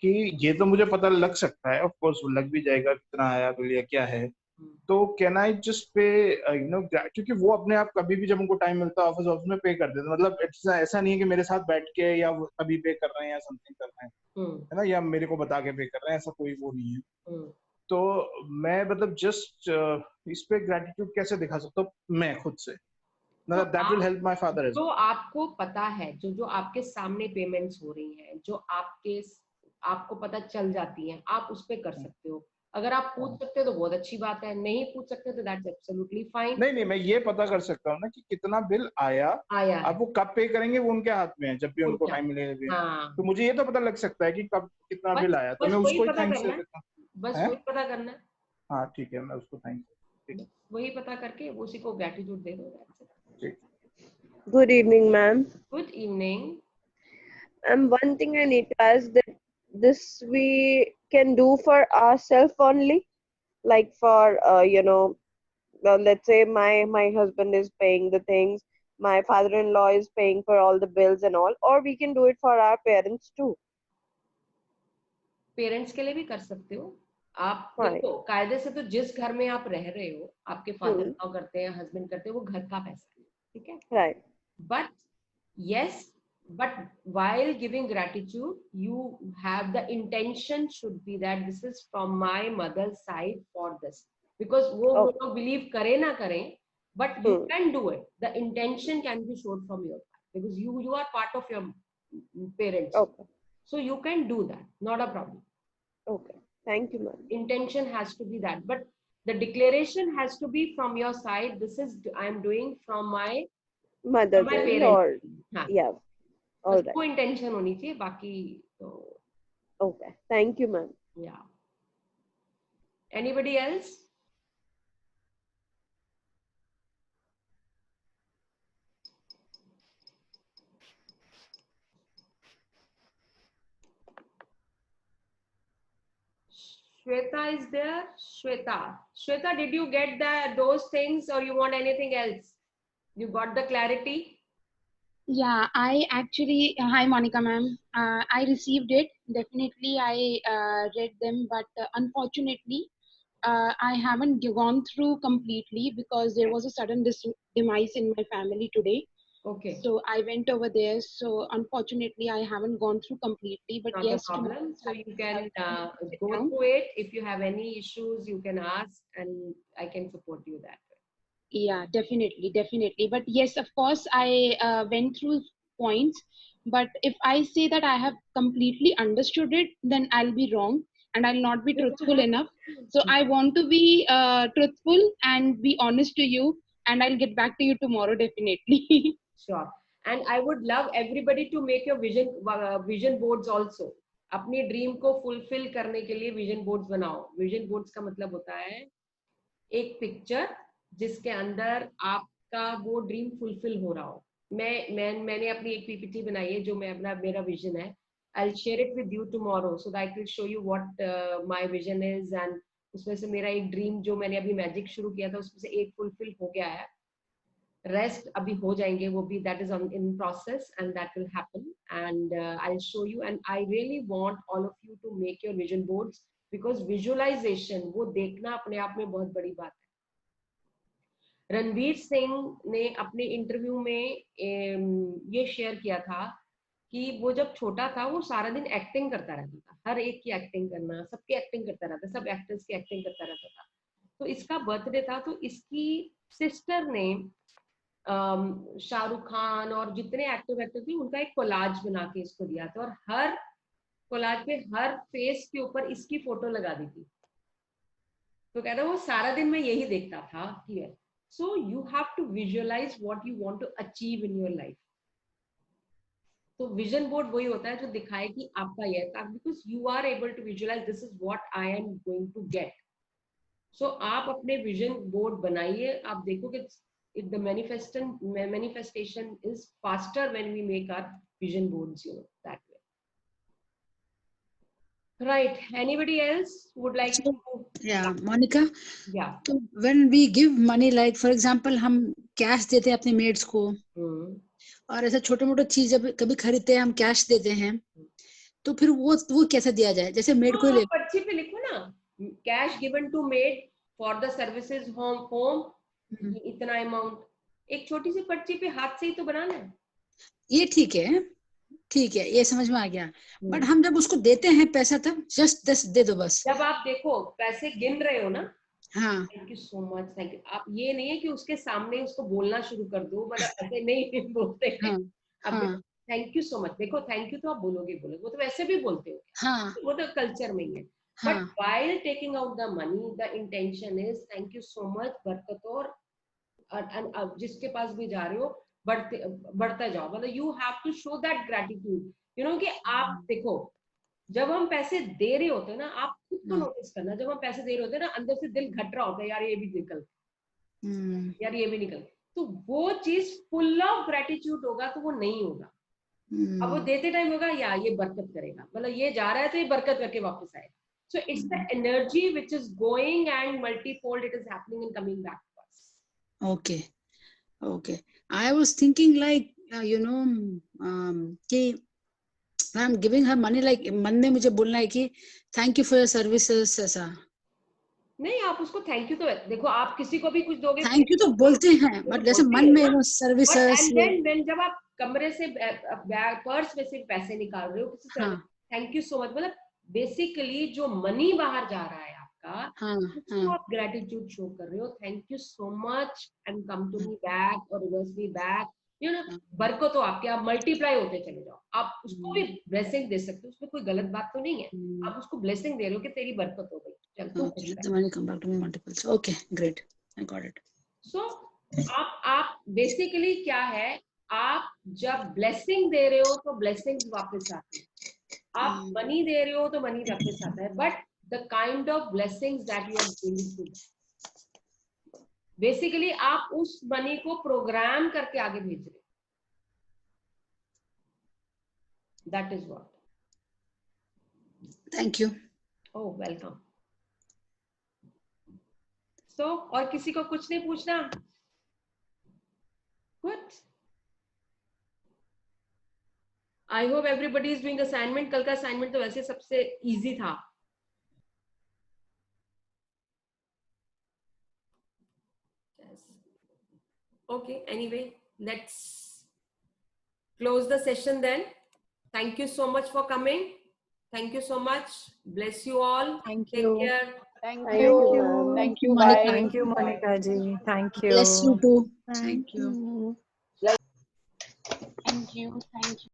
कि ये तो मुझे पता लग सकता है, ऑफ कोर्स लग भी जाएगा कितना आया बिल या क्या है, तो कैन आई जस्ट पे यू नो, क्योंकि वो अपने आप कभी भी जब उनको टाइम मिलता है ऑफिस में पे कर देते हैं, मतलब ऐसा नहीं है कि मेरे साथ बैठ के या अभी पे कर रहे हैं या समथिंग कर रहे हैं, है ना, या मेरे को बता के पे कर रहे हैं, ऐसा कोई वो नहीं है। तो मैं मतलब जस्ट इस पे ग्रेटिट्यूड कैसे दिखा सकता हूँ मैं खुद से, मतलब that will help my father as. जो आपको पता है, जो आपके सामने पेमेंट्स हो रही हैं, जो आपको पता चल जाती हैं, आप उस पे कर सकते हो। अगर आप पूछ सकते हो तो बहुत अच्छी बात है, नहीं पूछ सकते तो दैट्स एब्सोल्युटली फाइन। नहीं, मैं ये पता कर सकता हूँ ना कि कितना बिल आया अब वो कब पे करेंगे, वो उनके हाथ में है, जब भी उनको टाइम मिलेगा। हाँ। तो मुझे ये तो पता लग सकता है कि कब कितना बिल आया, तो मैं उसको थैंक से देता हूँ, बस वही पता करना है। हाँ ठीक है, मैं उसको थैंक, वही पता करके उसी को ग्रेटिट्यूड दे दो। Good evening, ma'am. Good evening. And one thing I need to ask, that this we can do for ourselves only, like for you know, let's say my husband is paying the things, my father-in-law is paying for all the bills and all, or we can do it for our parents too. Parents के लिए भी कर सकते हो आप। देखो कायदे से तो जिस घर में आप रह रहे हो, आपके फादर इन लॉ करते हैं, हस्बैंड करते हैं, वो घर का पैसा है, ठीक है, right. But yes, but while giving gratitude, you have the intention should be that this is from my mother's side for this, because वो लोग believe करे ना करें, but you can do it. The intention can be shown from your part, because you are part of your parents. Okay. So you can do that, not a problem. Okay, thank you, ma'am. Intention has to be that, but the declaration has to be from your side. This is I'm doing from my Mother my will parents. or yeah, all right. कोई intention होनी चाहिए, बाकी तो. Okay, thank you, ma'am. Yeah. Anybody else? Shweta is there. Shweta, did you get those things, or you want anything else? You got the clarity? Yeah, I actually, hi Monica ma'am, I received it. Definitely I read them, but unfortunately, I haven't gone through completely because there was a sudden demise in my family today. Okay. So I went over there. So unfortunately, I haven't gone through completely. But Not yes, a problem. So you can go down. through it. If you have any issues, you can ask, and I can support you that way. Yeah, definitely. But yes, of course, I went through points. But if I say that I have completely understood it, then I'll be wrong and I'll not be truthful enough. So I want to be truthful and be honest to you, and I'll get back to you tomorrow, definitely. Sure. And I would love everybody to make your vision boards also. अपनी dream को fulfil करने के लिए vision boards बनाओ. Vision boards का मतलब होता है एक पिक्चर जिसके अंदर आपका वो ड्रीम फुलफिल हो रहा हो. मैंने अपनी एक पीपीटी बनाई है जो मेरा विजन है. I'll share it with you tomorrow so that I will show you what my vision is, and उसमें से मेरा एक ड्रीम जो मैंने अभी मैजिक शुरू किया था उसमें से एक फुलफिल हो गया है. Rest अभी हो जाएंगे वो भी, that is in process and that will happen, and I'll show you. And I really want all of you to make your vision boards because visualization वो देखना अपने आप में बहुत बड़ी बात है. रणवीर सिंह ने अपने इंटरव्यू में ये शेयर किया था कि वो जब छोटा था वो सारा दिन एक्टिंग करता रहता था. हर एक की एक्टिंग करना, सबकी एक्टिंग करता रहता, सब एक्टर्स की एक्टिंग करता रहता था. तो इसका बर्थडे था तो इसकी सिस्टर ने शाहरुख खान और जितने एक्टर थे उनका एक कोलाज बना के इसको दिया था, और हर कोलाज पे हर फेस के ऊपर इसकी फोटो लगा दी थी. तो कहता वो सारा दिन मैं यही देखता था. Here so you have to visualise what you want to achieve in your life. तो विजन बोर्ड वही होता है जो दिखाए कि आपका ये था, because you are able to visualise this is what I am going to get. So आप अपने विजन बोर्ड बनाइए. आप देखो कि if the manifestation is faster when we make our vision boards, that way. Right. Anybody else would like to? Yeah, Monica. Yeah. So when we give money, like for example, हम cash देते हैं अपने mates को, और ऐसा छोटे मोटे चीज जब कभी खरीदते हैं हम कैश देते हैं, तो फिर वो कैसे दिया जाए? जैसे मेड को ले पर्ची पे लिखो ना, cash given to maid for the services home इतना अमाउंट. एक छोटी सी पर्ची पे हाथ से ही तो बनाना है. ये ठीक है, ये समझ में आ गया. बट हम जब उसको देते हैं पैसा तब जस्ट दे दो बस. जब आप देखो पैसे गिन रहे हो ना, हाँ, thank you so much, thank you. आप ये नहीं है कि उसके सामने उसको बोलना शुरू कर दो, मतलब ऐसे नहीं बोलते हैं. अब थैंक यू सो मच, देखो थैंक यू तो आप बोलोगे, वो तो वैसे भी बोलते हो, वो तो कल्चर में ही है. But while taking out the money, the intention is thank you so much, बरकत और जिसके पास भी जा रहे हो बढ़ता जाओ. मतलब you have to show that gratitude, you know कि आप देखो जब हम पैसे दे रहे होते हैं ना, आप खुद को नोटिस करना, जब हम पैसे दे रहे होते हैं ना अंदर से दिल घट रहा होता है, यार ये भी निकल, यार ये भी निकल. तो वो चीज फुल ऑफ ग्रेटिट्यूड होगा तो वो नहीं होगा. अब वो देते टाइम होगा यार ये बरकत करेगा, मतलब ये जा रहा है तो ये बरकत करके वापस आएगा. So it's the energy which is going and multifold it is happening and coming back to us. Okay. I was thinking like कि I'm giving her money, like मन में मुझे बोलना है कि thank you for your services ऐसा. नहीं, आप उसको थैंक यू तो देखो, आप किसी को भी कुछ दोगे थैंक यू तो बोलते हैं, बट जैसे मन में सर्विसेज. एंड देन जब आप कमरे से पर्स में से पैसे निकाल रहे हो किसी से थैंक यू सो मच, मतलब बेसिकली जो मनी बाहर जा रहा है आपका, उसको आप ग्रेटिट्यूड शो कर रहे हो. Thank you so much and come to me back और reverse me back, you know बरकत हो आपके, आप मल्टीप्लाई होते चले जाओ, आप उसको भी ब्लेसिंग दे सकते हो, उसमें कोई गलत बात तो नहीं है, आप उसको ब्लेसिंग दे रहे हो कि तेरी बरकत हो गई, चल तू खुश let the money come back to me multiples. Okay, great, I got it. So आप बेसिकली क्या है, आप जब ब्लेसिंग दे रहे हो तो ब्लेसिंग्स वापस आती है, आप मनी दे रहे हो तो मनी वापस आता है, but the kind of blessings that you are giving to, basically आप उस मनी को प्रोग्राम करके आगे भेज रहे हो, that is what. Thank you. Oh, welcome. So, और किसी को कुछ नहीं पूछना? Good. I hope everybody is doing assignment. कल का assignment तो वैसे सबसे easy था. Yes. Okay. Anyway, let's close the session then. Thank you so much for coming. Thank you so much. Bless you all. Thank Take you. care. Thank you. Thank you, Bye. Thank you, Monica ji. Thank you. Bless you too. Thank you. Thank you. Thank you.